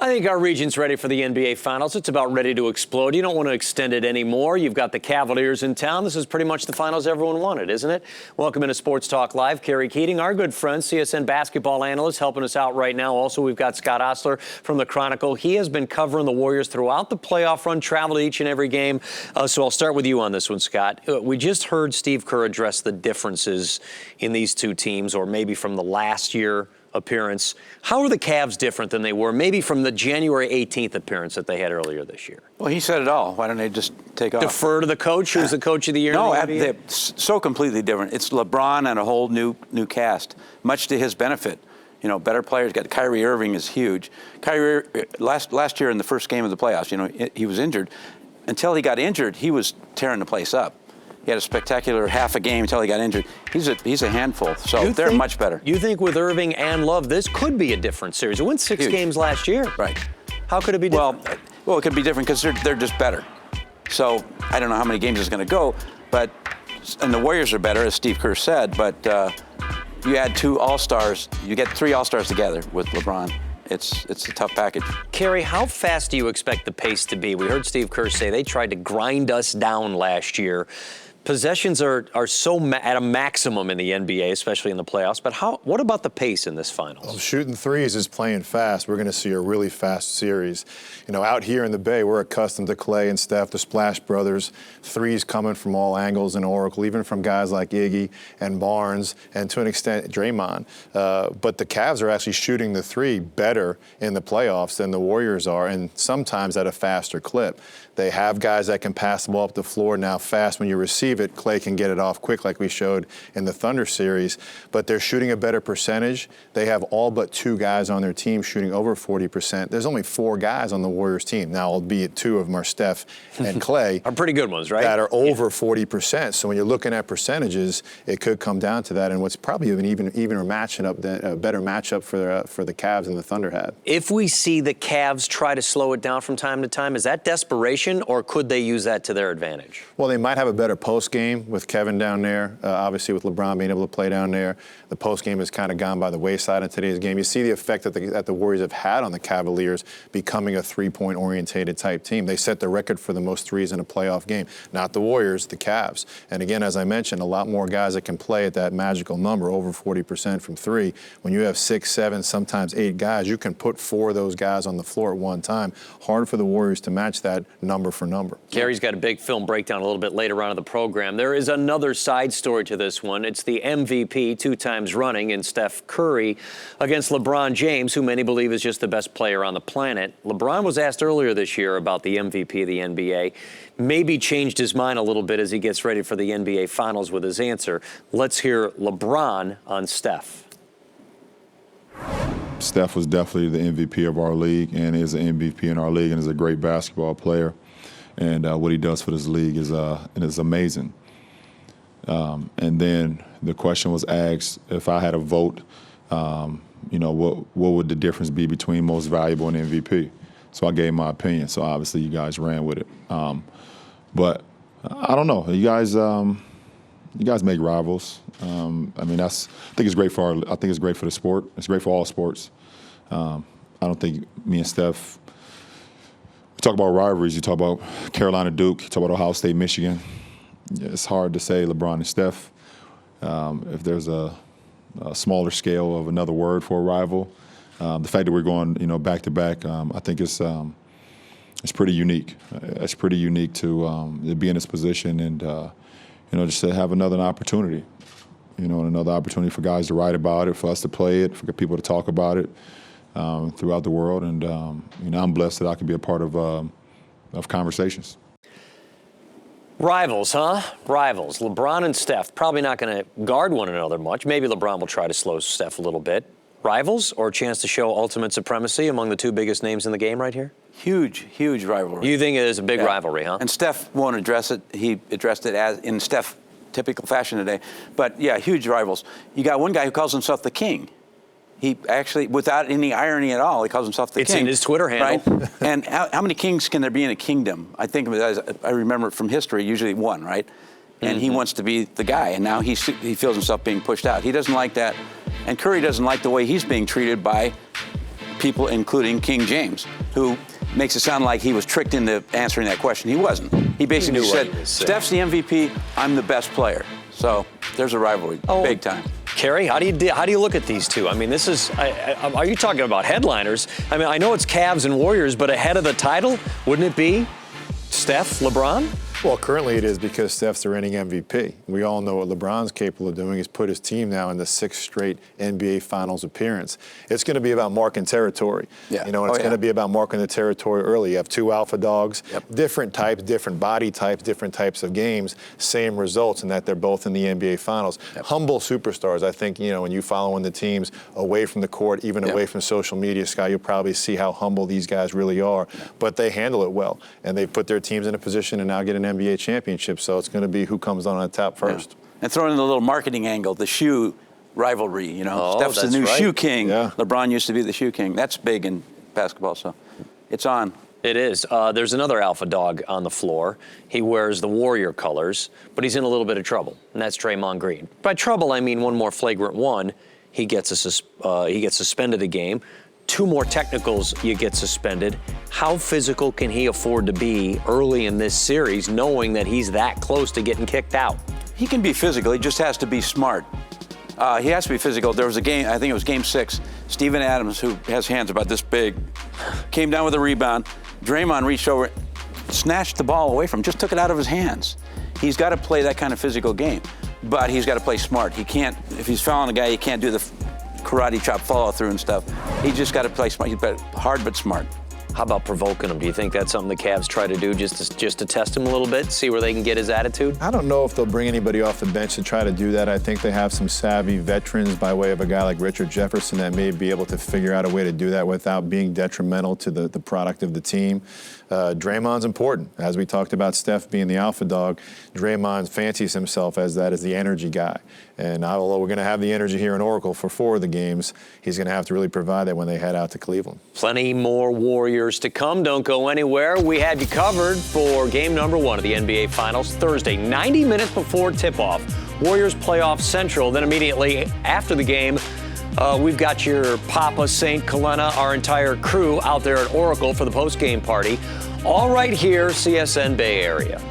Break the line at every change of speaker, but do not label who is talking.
I think our region's ready for the NBA Finals. It's about ready to explode. You don't want to extend it anymore. You've got the Cavaliers in town. This is pretty much the finals everyone wanted, isn't it? Welcome into Sports Talk Live. Kerry Keating, our good friend, CSN basketball analyst, helping us out right now. Also, we've got Scott Ostler from the Chronicle. He has been covering the Warriors throughout the playoff run, traveled to each and every game. So I'll start with you on this one, Scott. We just heard Steve Kerr address the differences in these two teams, or maybe from the last year appearance. How are the Cavs different than they were maybe from the January 18th appearance that they had earlier this year?
Well, he said it all. Why don't they just take off?
Defer to the coach who's the coach of the year?
No, they're so completely different. It's LeBron and a whole new cast, much to his benefit. You know, better players. Got Kyrie Irving is huge. Kyrie last year in the first game of the playoffs, you know, he was injured. Until he got injured, he was tearing the place up. He had a spectacular half a game until he got injured. He's a handful, so they're much better.
You think with Irving and Love, this could be a different series? It went 6 games last year.
Right.
How could it be different?
Well, it could be different because they're just better. So I don't know how many games it's going to go, and the Warriors are better, as Steve Kerr said, but you add 2 All-Stars, you get 3 All-Stars together with LeBron. It's a tough package.
Kerry, how fast do you expect the pace to be? We heard Steve Kerr say they tried to grind us down last year. Possessions are so at a maximum in the NBA, especially in the playoffs. But what about the pace in this finals?
Well, shooting threes is playing fast. We're going to see a really fast series. You know, out here in the Bay, we're accustomed to Clay and Steph, the Splash Brothers, threes coming from all angles in Oracle, even from guys like Iggy and Barnes, and to an extent Draymond. But the Cavs are actually shooting the three better in the playoffs than the Warriors are, and sometimes at a faster clip. They have guys that can pass the ball up the floor now fast. When you receive it, Clay can get it off quick like we showed in the Thunder series. But they're shooting a better percentage. They have all but 2 guys on their team shooting over 40%. There's only 4 guys on the Warriors team. Now, albeit 2 of them are Steph and Clay.
Are pretty good ones, right?
That are over 40%. So when you're looking at percentages, it could come down to that. And what's probably an even matching up, a better matchup for the Cavs than the Thunder had.
If we see the Cavs try to slow it down from time to time, is that desperation? Or could they use that to their advantage?
Well, they might have a better post game with Kevin down there. Obviously, with LeBron being able to play down there, the post game has kind of gone by the wayside in today's game. You see the effect that the Warriors have had on the Cavaliers becoming a 3-point orientated type team. They set the record for the most threes in a playoff game. Not the Warriors, the Cavs. And again, as I mentioned, a lot more guys that can play at that magical number, over 40% from 3. When you have 6, 7, sometimes 8 guys, you can put 4 of those guys on the floor at one time. Hard for the Warriors to match that number for number.
Kerry's got a big film breakdown a little bit later on in the program. There is another side story to this one. It's the MVP 2 times running in Steph Curry against LeBron James, who many believe is just the best player on the planet. LeBron was asked earlier this year about the MVP of the NBA. Maybe changed his mind a little bit as he gets ready for the NBA Finals with his answer. Let's hear LeBron on Steph.
Steph was definitely the MVP of our league and is an MVP in our league and is a great basketball player. And what he does for this league is amazing. And then the question was asked, if I had a vote, you know, what would the difference be between most valuable and MVP? So I gave my opinion. So obviously you guys ran with it. But I don't know. You guys make rivals. I mean, I think it's great for the sport. It's great for all sports. I don't think me and Steph. You talk about rivalries. You talk about Carolina, Duke. You talk about Ohio State, Michigan. It's hard to say LeBron and Steph. If there's a smaller scale of another word for a rival, the fact that we're going, you know, back to back, I think it's pretty unique. It's pretty unique to be in this position and you know, just to have another opportunity. You know, and another opportunity for guys to write about it, for us to play it, for people to talk about it throughout the world. And you know, I'm blessed that I can be a part of conversations.
Rivals, huh? Rivals. LeBron and Steph probably not going to guard one another much. Maybe LeBron will try to slow Steph a little bit. Rivals or a chance to show ultimate supremacy among the 2 biggest names in the game right here?
Huge rivalry.
You think it is a big rivalry, huh?
And Steph won't address it. He addressed it as in Steph typical fashion today. But yeah, huge rivals. You got one guy who calls himself the king. He actually, without any irony at all, he calls himself the king.
It's in his Twitter handle.
Right? And how many kings can there be in a kingdom? I think of it as, I remember it from history, usually 1, right? And he wants to be the guy, and now he feels himself being pushed out. He doesn't like that. And Curry doesn't like the way he's being treated by people, including King James, who makes it sound like he was tricked into answering that question. He wasn't. He basically
knew what
said,
he was saying.
Steph's the MVP, I'm the best player. So there's a rivalry, big time.
Kerry, how do you look at these two? I mean, this is. Are you talking about headliners? I mean, I know it's Cavs and Warriors, but ahead of the title, wouldn't it be Steph, LeBron?
Well, currently it is because Steph's the reigning MVP. We all know what LeBron's capable of doing. He's put his team now in the 6th straight NBA Finals appearance. It's going to be about marking territory.
Yeah.
You know, it's going to be about marking the territory early. You have 2 alpha dogs, different types, different body types, different types of games, same results in that they're both in the NBA Finals. Humble superstars. I think, you know, when you following the teams away from the court, even away from social media, Scott, you'll probably see how humble these guys really are. But they handle it well, and they put their teams in a position to now get an NBA championship, so it's going to be who comes on top first.
And throwing in the little marketing angle, the shoe rivalry, you know.
Oh,
Steph's the
that's
new
right.
shoe king.
Yeah.
LeBron used to be the shoe king. That's big in basketball, so it's on.
It is. There's another alpha dog on the floor. He wears the Warrior colors, but he's in a little bit of trouble, and that's Draymond Green. By trouble, I mean one more flagrant one. He gets suspended a game. 2 more technicals, you get suspended. How physical can he afford to be early in this series, knowing that he's that close to getting kicked out?
He can be physical. He just has to be smart. He has to be physical. There was a game, I think it was Game 6. Steven Adams, who has hands about this big, came down with a rebound. Draymond reached over, snatched the ball away from him, just took it out of his hands. He's got to play that kind of physical game, but he's got to play smart. He can't, if he's fouling a guy, he can't do the karate chop follow through and stuff. He just got to play smart. He's hard but smart.
How about provoking him? Do you think that's something the Cavs try to do just to test him a little bit, see where they can get his attitude?
I don't know if they'll bring anybody off the bench to try to do that. I think they have some savvy veterans by way of a guy like Richard Jefferson that may be able to figure out a way to do that without being detrimental to the product of the team. Draymond's important. As we talked about Steph being the alpha dog, Draymond fancies himself as the energy guy. And although we're going to have the energy here in Oracle for 4 of the games, he's going to have to really provide that when they head out to Cleveland.
Plenty more Warriors to come. Don't go anywhere. We had you covered for game number 1 of the NBA Finals Thursday, 90 minutes before tip-off. Warriors playoff central. Then immediately after the game, we've got your Papa St. Helena, our entire crew out there at Oracle for the post-game party. All right here, CSN Bay Area.